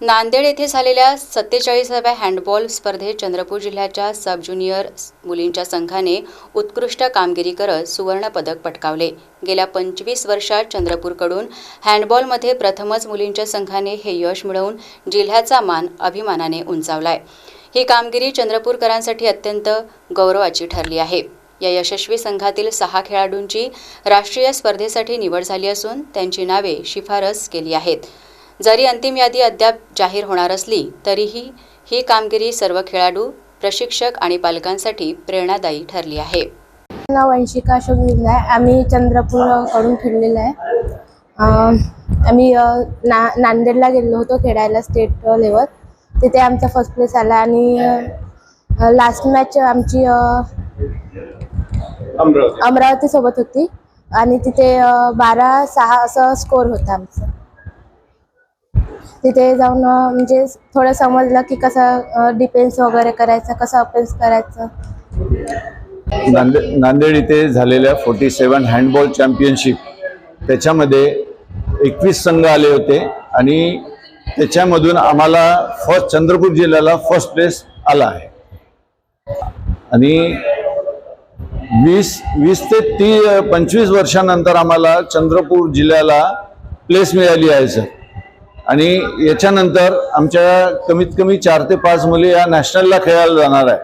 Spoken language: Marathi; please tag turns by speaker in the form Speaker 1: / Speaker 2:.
Speaker 1: नांदेड येथे झालेल्या 47व्या हँडबॉल स्पर्धेत चंद्रपूर जिल्ह्याच्या सब ज्युनियर मुलींच्या संघाने उत्कृष्ट कामगिरी करत सुवर्ण पदक पटकावले। गेल्या 25 वर्षात चंद्रपूरकडून हँडबॉलमध्ये प्रथमच मुलींच्या संघाने हे यश मिळवून जिल्ह्याचा मान अभिमानाने उंचावलाय। ही कामगिरी चंद्रपूरकरांसाठी अत्यंत गौरवाची ठरली आहे। या यशस्वी संघातील 6 खेळाडूंची राष्ट्रीय स्पर्धेसाठी निवड झाली असून त्यांची नावे शिफारस केली आहेत। जरी अंतिम यादी अद्याप जाहीर होणार असली तरीही ही कामगिरी सर्व खेळाडू, प्रशिक्षक आणि पालकांसाठी प्रेरणादायी ठरली आहे।
Speaker 2: नाव वंशिका अशोक गिरले आहे। आम्ही चंद्रपूरकडून खेळलेलो आहे। आम्ही नांदेडला गेलो होतो खेळायला स्टेट लेवल। तिथे आमचा फर्स्ट प्लेस आला आणि लास्ट मॅच आमची अमरावती सोबत होती आणि तिथे 12-6 असं स्कोर होता आमचा। तिथे जाऊन म्हणजे थोडं समजलं की कसं डिफेन्स वगैरे करायचं, कसं ऑफेन्स करायचं।
Speaker 3: नांदेड इथे झालेल्या 47 हँडबॉल चॅम्पियनशिप त्याच्यामध्ये 21 संघ आले होते आणि त्याच्यामधून आम्हाला चंद्रपूर जिल्ह्याला फर्स्ट प्लेस आला आहे आणि 20 ते 25 वर्षानंतर आम्हाला चंद्रपूर जिल्ह्याला प्लेस मिळाली आहे सर। आणि याच्यानंतर आमच्या कमीत कमी 4 ते 5 मुली या नॅशनलला खेळायला जाणार आहे।